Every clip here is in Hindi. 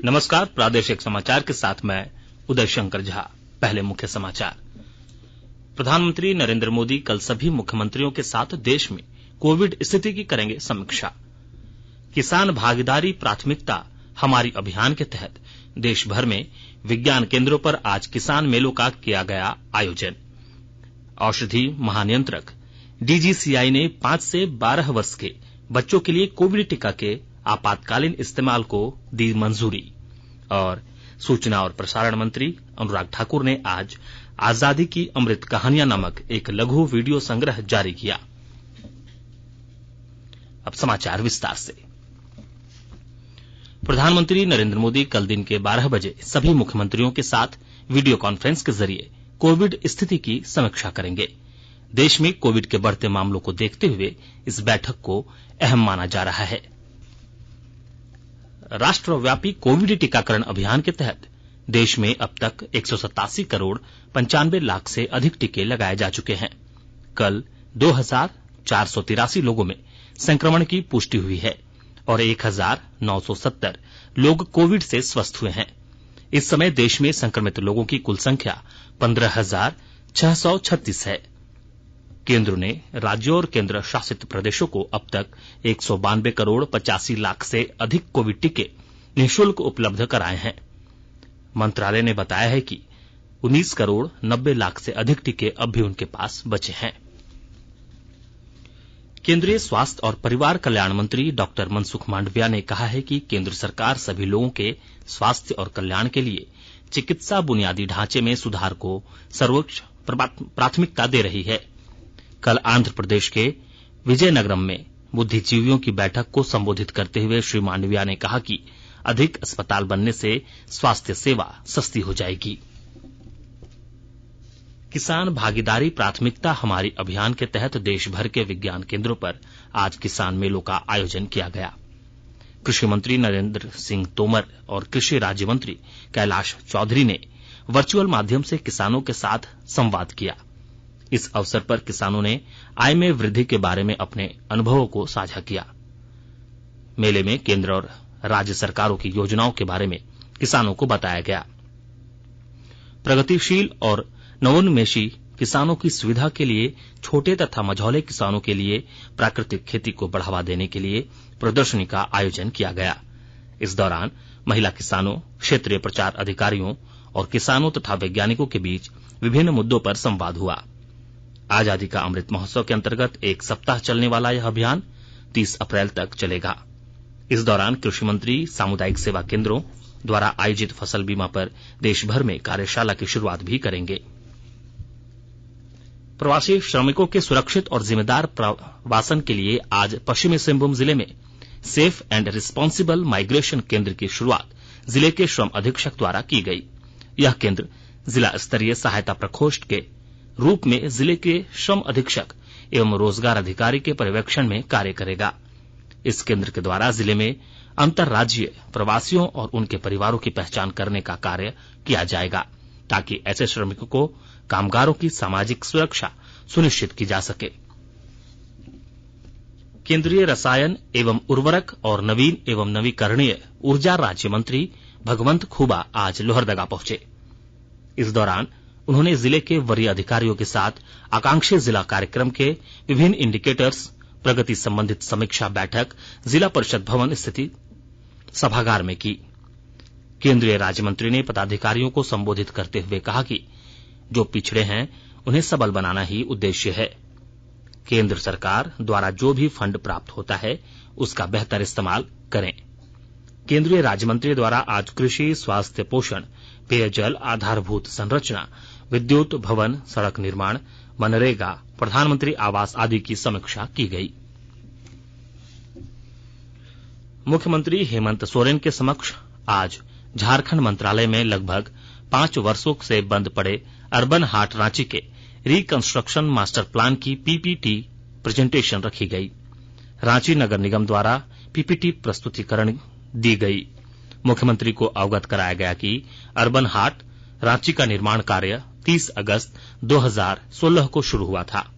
नमस्कार, प्रादेशिक समाचार के साथ मैं उदय शंकर झा। पहले मुख्य समाचार। प्रधानमंत्री नरेंद्र मोदी कल सभी मुख्यमंत्रियों के साथ देश में कोविड स्थिति की करेंगे समीक्षा। किसान भागीदारी प्राथमिकता हमारी अभियान के तहत देश भर में विज्ञान केंद्रों पर आज किसान मेलों का किया गया आयोजन। औषधि महानियंत्रक डीजीसीआई ने 5 से 12 वर्ष के बच्चों के लिए कोविड टीका के आपातकालीन इस्तेमाल को दी मंजूरी। और सूचना और प्रसारण मंत्री अनुराग ठाकुर ने आज आजादी की अमृत कहानियां नामक एक लघु वीडियो संग्रह जारी किया। अब समाचार विस्तार से। प्रधानमंत्री नरेंद्र मोदी कल दिन के 12 बजे सभी मुख्यमंत्रियों के साथ वीडियो कॉन्फ्रेंस के जरिए कोविड स्थिति की समीक्षा करेंगे। देश में कोविड के बढ़ते मामलों को देखते हुए इस बैठक को अहम माना जा रहा है। राष्ट्रव्यापी कोविड टीकाकरण अभियान के तहत देश में अब तक 187 करोड़ 95 लाख से अधिक टीके लगाए जा चुके हैं। कल 2483 लोगों में संक्रमण की पुष्टि हुई है और 1970 लोग कोविड से स्वस्थ हुए हैं। इस समय देश में संक्रमित लोगों की कुल संख्या 15,636 है। केंद्र ने राज्यों और केंद्र शासित प्रदेशों को अब तक 192 करोड़ 85 लाख से अधिक कोविड टीके निःशुल्क उपलब्ध कराए हैं। मंत्रालय ने बताया है कि 19 करोड़ 90 लाख से अधिक टीके अब भी उनके पास बचे हैं। केंद्रीय स्वास्थ्य और परिवार कल्याण मंत्री डॉक्टर मनसुख मांडविया ने कहा है कि केंद्र सरकार सभी लोगों के स्वास्थ्य और कल्याण के लिए चिकित्सा बुनियादी ढांचे में सुधार को सर्वोच्च प्राथमिकता दे रही है। कल आंध्र प्रदेश के विजयनगरम में बुद्धिजीवियों की बैठक को संबोधित करते हुए श्री मांडविया ने कहा कि अधिक अस्पताल बनने से स्वास्थ्य सेवा सस्ती हो जाएगी। किसान भागीदारी प्राथमिकता हमारी अभियान के तहत देश भर के विज्ञान केंद्रों पर आज किसान मेलों का आयोजन किया गया। कृषि मंत्री नरेंद्र सिंह तोमर और कृषि राज्य मंत्री कैलाश चौधरी ने वर्चुअल माध्यम से किसानों के साथ संवाद किया। इस अवसर पर किसानों ने आय में वृद्धि के बारे में अपने अनुभवों को साझा किया। मेले में केंद्र और राज्य सरकारों की योजनाओं के बारे में किसानों को बताया गया। प्रगतिशील और नवोन्मेषी किसानों की सुविधा के लिए छोटे तथा मझौले किसानों के लिए प्राकृतिक खेती को बढ़ावा देने के लिए प्रदर्शनी का आयोजन किया गया। इस दौरान महिला किसानों, क्षेत्रीय प्रचार अधिकारियों और किसानों तथा वैज्ञानिकों के बीच विभिन्न मुद्दों पर संवाद हुआ। आजादी का अमृत महोत्सव के अंतर्गत एक सप्ताह चलने वाला यह अभियान 30 अप्रैल तक चलेगा। इस दौरान कृषि मंत्री सामुदायिक सेवा केंद्रों द्वारा आयोजित फसल बीमा पर देश भर में कार्यशाला की शुरुआत भी करेंगे। प्रवासी श्रमिकों के सुरक्षित और जिम्मेदार प्रवासन के लिए आज पश्चिमी सिंहभूम जिले में सेफ एंड रिस्पांसिबल माइग्रेशन केंद्र की शुरुआत जिले के श्रम अधीक्षक द्वारा की गई। यह केंद्र जिला स्तरीय सहायता प्रकोष्ठ के रूप में जिले के श्रम अधीक्षक एवं रोजगार अधिकारी के पर्यवेक्षण में कार्य करेगा। इस केंद्र के द्वारा जिले में अंतर्राज्यीय प्रवासियों और उनके परिवारों की पहचान करने का कार्य किया जाएगा ताकि ऐसे श्रमिकों को कामगारों की सामाजिक सुरक्षा सुनिश्चित की जा सके। केंद्रीय रसायन एवं उर्वरक और नवीन एवं नवीकरणीय ऊर्जा राज्य मंत्री भगवंत खुबा आज लोहरदगा पहुंचे। इस दौरान उन्होंने जिले के वरीय अधिकारियों के साथ आकांक्षी जिला कार्यक्रम के विभिन्न इंडिकेटर्स प्रगति संबंधित समीक्षा बैठक जिला परिषद भवन स्थित सभागार में की। केंद्रीय राज्य मंत्री ने पदाधिकारियों को संबोधित करते हुए कहा कि जो पिछड़े हैं उन्हें सबल बनाना ही उद्देश्य है। केंद्र सरकार द्वारा जो भी फंड प्राप्त होता है उसका बेहतर इस्तेमाल करें। केंद्रीय राज्य मंत्री द्वारा आज कृषि, स्वास्थ्य, पोषण, पेयजल, आधारभूत संरचना, विद्युत, भवन, सड़क निर्माण, मनरेगा, प्रधानमंत्री आवास आदि की समीक्षा की गई। मुख्यमंत्री हेमंत सोरेन के समक्ष आज झारखंड मंत्रालय में लगभग 5 वर्षों से बंद पड़े अर्बन हाट रांची के रिकंस्ट्रक्शन मास्टर प्लान की पीपीटी प्रेजेंटेशन रखी गई। रांची नगर निगम द्वारा पीपीटी प्रस्तुतिकरण दी गई। मुख्यमंत्री को अवगत कराया गया कि अर्बन हाट रांची का निर्माण कार्य 30 अगस्त 2016 को शुरू हुआ था,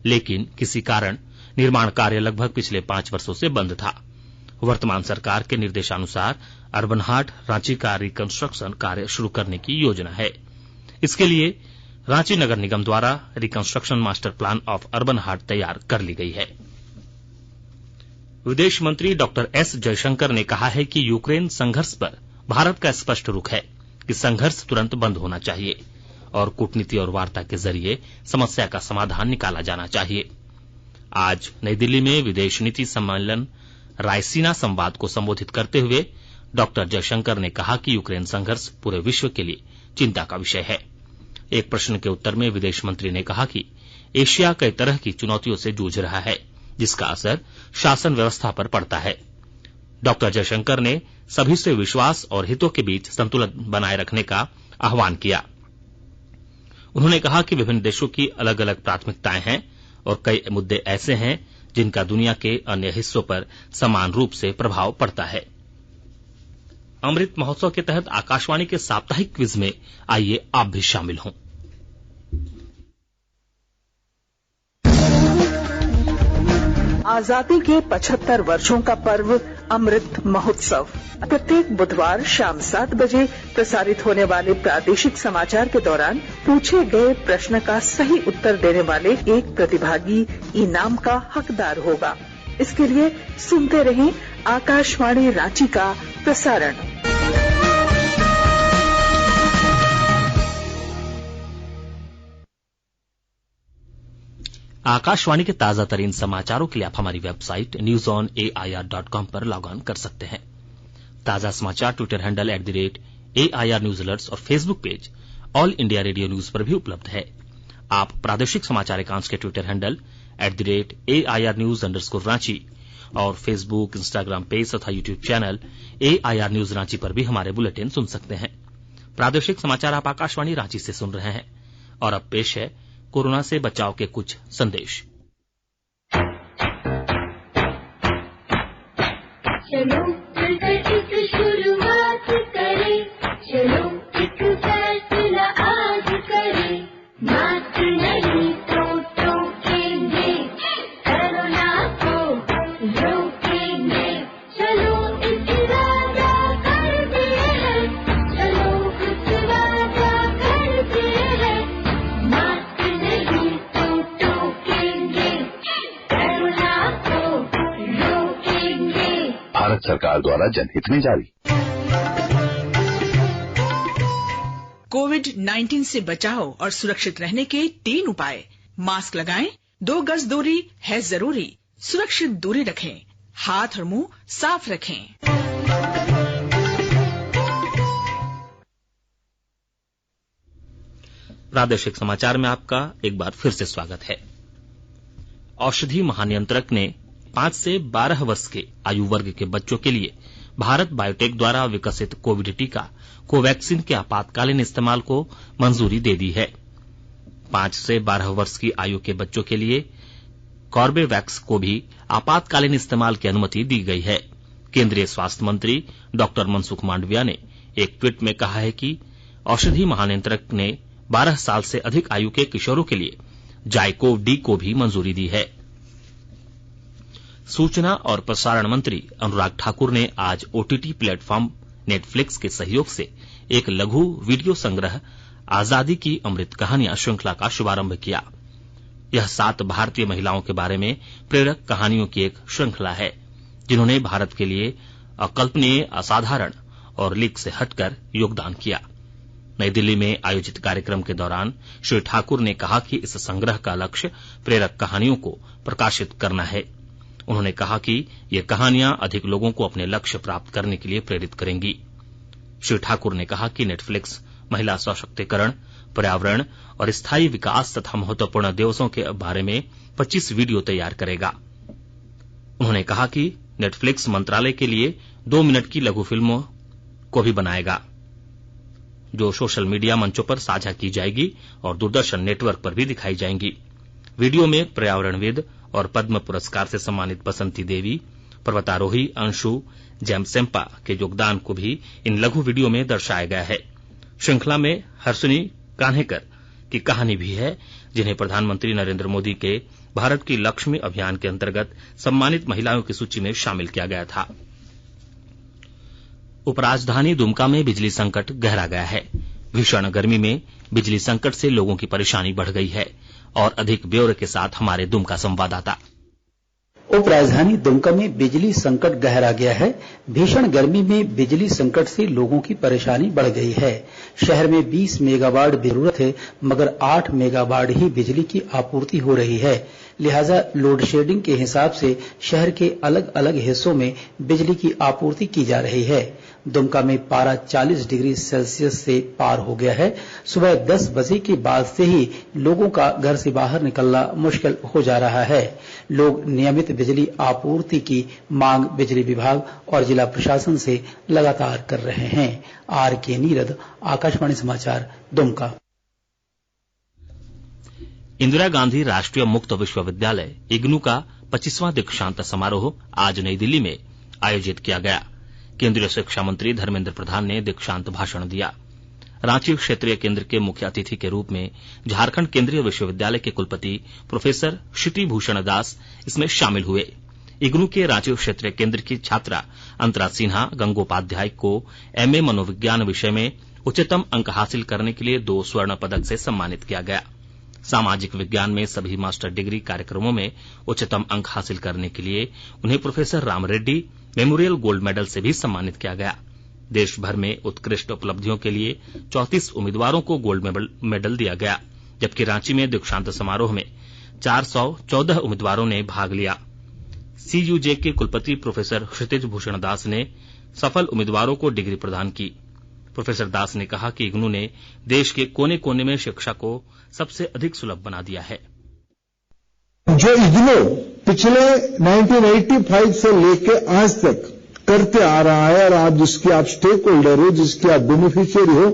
लेकिन किसी कारण निर्माण कार्य लगभग पिछले 5 वर्षों से बंद था। वर्तमान सरकार के निर्देशानुसार अर्बन हाट रांची का रिकंस्ट्रक्शन कार्य शुरू करने की योजना है। इसके लिए रांची नगर निगम द्वारा reconstruction master plan of urban haat तैयार कर ली गई है। विदेश मंत्री डॉक्टर एस जयशंकर ने कहा है कि यूक्रेन संघर्ष पर भारत का स्पष्ट रुख है कि संघर्ष तुरंत बंद होना चाहिए और कूटनीति और वार्ता के जरिए समस्या का समाधान निकाला जाना चाहिए। आज नई दिल्ली में विदेश नीति सम्मेलन रायसीना संवाद को संबोधित करते हुए डॉक्टर जयशंकर ने कहा कि यूक्रेन संघर्ष पूरे विश्व के लिए चिंता का विषय है। एक प्रश्न के उत्तर में विदेश मंत्री ने कहा कि एशिया कई तरह की चुनौतियों से जूझ रहा है, जिसका असर शासन व्यवस्था पर पड़ता है। डॉक्टर जयशंकर ने सभी से विश्वास और हितों के बीच संतुलन बनाए रखने का आह्वान किया। उन्होंने कहा कि विभिन्न देशों की अलग अलग प्राथमिकताएं हैं और कई मुद्दे ऐसे हैं जिनका दुनिया के अन्य हिस्सों पर समान रूप से प्रभाव पड़ता है। अमृत महोत्सव के तहत आकाशवाणी के साप्ताहिक क्विज में आइए आप भी शामिल हों। आजादी के 75 वर्षों का पर्व अमृत महोत्सव प्रत्येक बुधवार शाम 7 बजे प्रसारित होने वाले प्रादेशिक समाचार के दौरान पूछे गए प्रश्न का सही उत्तर देने वाले एक प्रतिभागी इनाम का हकदार होगा। इसके लिए सुनते रहें आकाशवाणी रांची का प्रसारण। आकाशवाणी के ताजा तरीन समाचारों के लिए आप हमारी वेबसाइट newsonair.com पर लॉग ऑन कर सकते हैं। ताजा समाचार Twitter handle @AIR news alerts और Facebook page all India radio news पर भी उपलब्ध है। आप प्रादेशिक समाचार एकांश के Twitter handle @AIR news _Ranchi और फेसबुक, इंस्टाग्राम पेज तथा YouTube channel AIR news Ranchi पर भी हमारे बुलेटिन सुन सकते हैं। प्रादेशिक समाचार आप आकाशवाणी रांची से सुन रहे हैं और अब पेश है कोरोना से बचाव के कुछ संदेश। चलो मिलकर एक शुरुआत करें, चलो एक फैसला आज करें, मास्क नहीं तो टोकेंगे, कोरोना को रोकेंगे, चलो इस वादा करते हैं, चलो इस वादा करते हैं, मास्क नहीं तो टोकेंगे, कोरोना को रोकेंगे। भारत सरकार द्वारा जनहित में जारी। कोविड-19 से बचाव और सुरक्षित रहने के 3 उपाय। मास्क लगाएं, 2 गज दूरी है जरूरी, सुरक्षित दूरी रखें, हाथ और मुंह साफ रखें। प्रादेशिक समाचार में आपका एक बार फिर से स्वागत है। औषधि महानियंत्रक ने 5 से 12 वर्ष के आयु वर्ग के बच्चों के लिए भारत बायोटेक द्वारा विकसित कोविड टीका कोवैक्सीन के आपातकालीन इस्तेमाल को मंजूरी दे दी है। 5 से 12 वर्ष की आयु के बच्चों के लिए कॉर्बेवैक्स को भी आपातकालीन इस्तेमाल की अनुमति दी गई है। केंद्रीय स्वास्थ्य मंत्री डॉक्टर मनसुख मांडविया ने एक ट्वीट में कहा है कि औषधि महानियंत्रक ने 12 साल से अधिक आयु के किशोरों के लिए जाइकोव डी को भी मंजूरी दी है। सूचना और प्रसारण मंत्री अनुराग ठाकुर ने आज ओटीटी प्लेटफॉर्म नेटफ्लिक्स के सहयोग से एक लघु वीडियो संग्रह आजादी की अमृत कहानियां श्रृंखला का शुभारंभ किया। यह 7 भारतीय महिलाओं के बारे में प्रेरक कहानियों की एक श्रृंखला है, जिन्होंने भारत के लिए अकल्पनीय, असाधारण और लीक से हटकर योगदान किया। नई दिल्ली में आयोजित कार्यक्रम के दौरान श्री ठाकुर ने कहा कि इस संग्रह का लक्ष्य प्रेरक कहानियों को प्रकाशित करना है। उन्होंने कहा कि ये कहानियां अधिक लोगों को अपने लक्ष्य प्राप्त करने के लिए प्रेरित करेंगी। श्री ठाकुर ने कहा कि नेटफ्लिक्स महिला सशक्तिकरण, पर्यावरण और स्थायी विकास तथा महत्वपूर्ण दिवसों के बारे में 25 वीडियो तैयार करेगा। उन्होंने कहा कि नेटफ्लिक्स मंत्रालय के लिए 2 मिनट की लघु फिल्मों को भी बनाएगा, जो सोशल मीडिया मंचों पर साझा की जाएगी और दूरदर्शन नेटवर्क पर भी दिखाई जाएंगी। वीडियो में पर्यावरणविद और पद्म पुरस्कार से सम्मानित बसंती देवी, पर्वतारोही अंशु जैमसेम्पा के योगदान को भी इन लघु वीडियो में दर्शाया गया है। श्रृंखला में हर्षिनी कान्हेकर की कहानी भी है, जिन्हें प्रधानमंत्री नरेंद्र मोदी के भारत की लक्ष्मी अभियान के अंतर्गत सम्मानित महिलाओं की सूची में शामिल किया गया था। उपराजधानी दुमका में बिजली संकट गहरा गया है। भीषण गर्मी में बिजली संकट से लोगों की परेशानी बढ़ गई है। और अधिक ब्यौरे के साथ हमारे दुमका संवाददाता। उपराजधानी दुमका में बिजली संकट गहरा गया है। भीषण गर्मी में बिजली संकट से लोगों की परेशानी बढ़ गई है। शहर में 20 मेगावाट जरूरत है, मगर 8 मेगावाट ही बिजली की आपूर्ति हो रही है। लिहाजा लोड शेडिंग के हिसाब से शहर के अलग अलग हिस्सों में बिजली की आपूर्ति की जा रही है। दुमका में पारा 40 डिग्री सेल्सियस से पार हो गया है। सुबह 10 बजे के बाद से ही लोगों का घर से बाहर निकलना मुश्किल हो जा रहा है। लोग नियमित बिजली आपूर्ति की मांग बिजली विभाग और जिला प्रशासन से लगातार कर रहे हैं। आर.के. नीरद, आकाशवाणी समाचार, दुमका। इंदिरा गांधी राष्ट्रीय मुक्त विश्वविद्यालय इग्नू का 25वां दीक्षांत समारोह आज नई दिल्ली में आयोजित किया गया। केंद्रीय शिक्षा मंत्री धर्मेंद्र प्रधान ने दीक्षांत भाषण दिया। रांची क्षेत्रीय केंद्र के मुख्य अतिथि के रूप में झारखंड केंद्रीय विश्वविद्यालय के कुलपति प्रोफेसर शिटी भूषण दास इसमें शामिल हुए। इग्नू के रांची क्षेत्रीय केंद्र की छात्रा अंतरा सिन्हा गंगोपाध्याय को एमए मनोविज्ञान विषय में उच्चतम अंक हासिल करने के लिए 2 स्वर्ण पदक से सम्मानित किया गया। सामाजिक विज्ञान में सभी मास्टर डिग्री कार्यक्रमों में उच्चतम अंक हासिल करने के लिए उन्हें professor Ram Reddy memorial gold medal से भी सम्मानित किया गया। देश भर में उत्कृष्ट उपलब्धियों के लिए 34 उम्मीदवारों को गोल्ड मेडल दिया गया, जबकि रांची में दीक्षांत समारोह में 414 उम्मीदवारों ने भाग लिया। सीयूजे के कुलपति प्रोफेसर क्षितिज भूषण दास ने सफल उम्मीदवारों को डिग्री प्रदान की। प्रोफेसर दास ने कहा कि इग्नू ने देश के कोने कोने में शिक्षा को सबसे अधिक सुलभ बना दिया है। जो इग्नू पिछले 1985 से लेके आज तक करते आ रहा है और आप जिसके आप स्टेक होल्डर हो, जिसके आप बेनिफिशियरी हो,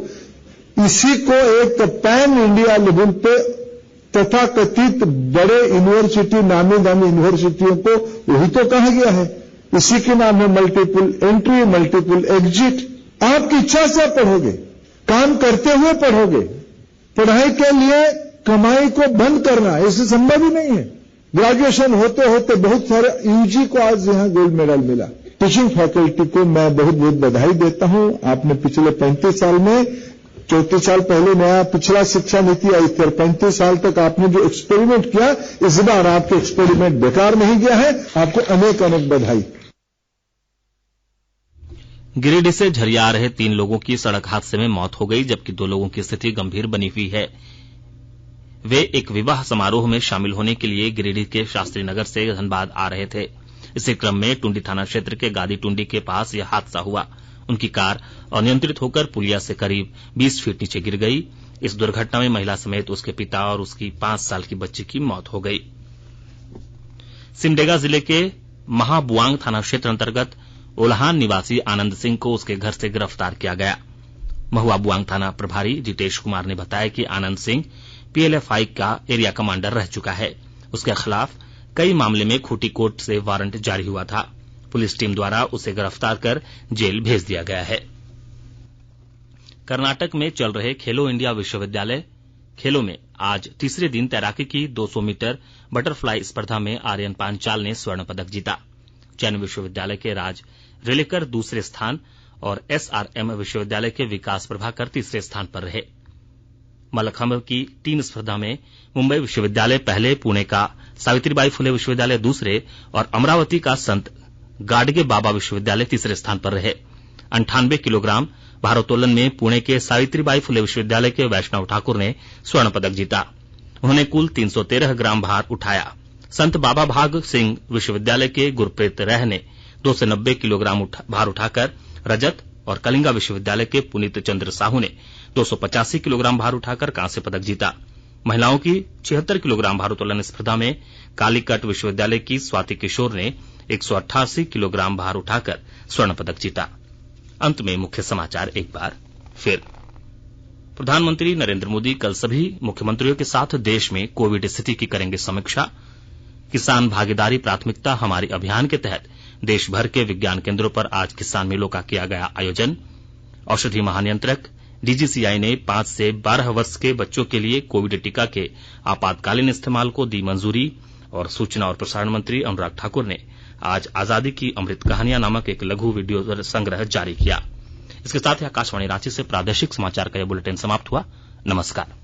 इसी को एक पैन इंडिया लेवल पे तथाकथित बड़े यूनिवर्सिटी, नामी दामी यूनिवर्सिटियों को वही तो कहा गया है। इसी के नाम है मल्टीपल एंट्री, मल्टीपल एग्जिट। आपकी इच्छा से आप पढ़ोगे, काम करते हुए पढ़ोगे। पढ़ाई के लिए कमाई को बंद करना ऐसे संभव ही नहीं है। ग्रेजुएशन होते होते बहुत सारे यूजी को आज यहां गोल्ड मेडल मिला। टीचिंग फैकल्टी को मैं बहुत बहुत बधाई देता हूं। आपने पिछले 35 साल में, 34 साल पहले नया पिछला शिक्षा नीति आई थी, 35 साल तक आपने जो एक्सपेरिमेंट किया, इस बार आपके एक्सपेरिमेंट बेकार नहीं गया है। आपको अनेक अनेक बधाई। गिरिडीह से झरिया आ रहे 3 लोगों की सड़क हादसे में मौत हो गई, जबकि 2 लोगों की स्थिति गंभीर बनी हुई है। वे एक विवाह समारोह में शामिल होने के लिए गिरिडीह के शास्त्री नगर से धनबाद आ रहे थे। इसी क्रम में टुंडी थाना क्षेत्र के गादी टुंडी के पास यह हादसा हुआ। उनकी कार अनियंत्रित होकर पुलिया से करीब 20 फीट नीचे गिर गई। इस दुर्घटना में महिला समेत उसके पिता और उसकी 5 साल की बच्ची की मौत हो गई। सिमडेगा जिले के महाबुआंग थाना क्षेत्र अंतर्गत ओलहान निवासी आनंद सिंह को उसके घर से गिरफ्तार किया गया। महुआ बुआंग थाना प्रभारी जितेश कुमार ने बताया कि आनंद सिंह पीएलएफआई का एरिया कमांडर रह चुका है। उसके खिलाफ कई मामले में खूंटी कोर्ट से वारंट जारी हुआ था। पुलिस टीम द्वारा उसे गिरफ्तार कर जेल भेज दिया गया है। कर्नाटक में चल रहे खेलो इंडिया विश्वविद्यालय खेलों में आज तीसरे दिन तैराकी की 200 मीटर बटरफ्लाई स्पर्धा में आर्यन पांचाल ने स्वर्ण पदक जीता। जैन विश्वविद्यालय के राज रेलेकर दूसरे स्थान और एसआरएम विश्वविद्यालय के विकास प्रभाकर तीसरे स्थान पर रहे। मल्लखंभ की टीम स्पर्धा में मुंबई विश्वविद्यालय पहले, पुणे का सावित्रीबाई फुले विश्वविद्यालय दूसरे और अमरावती का संत गाडगे बाबा विश्वविद्यालय तीसरे स्थान पर रहे। 98 किलोग्राम भारोत्तोलन में पुणे के सावित्रीबाई फुले विश्वविद्यालय के वैष्णव ठाकुर ने स्वर्ण पदक जीता। उन्होंने कुल 313 ग्राम भार उठाया। संत बाबा भाग सिंह विश्वविद्यालय के गुरप्रीत रह ने 290 किलोग्राम भार उठाकर रजत और कलिंगा विश्वविद्यालय के पुनीत चंद्र साहू ने 285 किलोग्राम भार उठाकर कांस्य पदक जीता। महिलाओं की 76 किलोग्राम भारोत्तोलन स्पर्धा में कालीकट विश्वविद्यालय की स्वाति किशोर ने 188 किलोग्राम भार उठाकर स्वर्ण पदक जीता। अंत में मुख्य समाचार एक बार फिर। प्रधानमंत्री नरेंद्र मोदी कल सभी मुख्यमंत्रियों के साथ देश में कोविड स्थिति की करेंगे समीक्षा। किसान भागीदारी प्राथमिकता हमारी अभियान के तहत देश भर के विज्ञान केंद्रों पर आज किसान मेलों का किया गया आयोजन। औषधि महानियंत्रक डीजीसीआई ने 5 से 12 वर्ष के बच्चों के लिए कोविड टीका के आपातकालीन इस्तेमाल को दी मंजूरी। और सूचना और प्रसारण मंत्री अनुराग ठाकुर ने आज आजादी की अमृत कहानियां नामक एक लघु वीडियो संग्रह जारी किया। इसके साथ ही आकाशवाणी रांची से प्रादेशिक समाचार का यह बुलेटिन समाप्त हुआ। नमस्कार।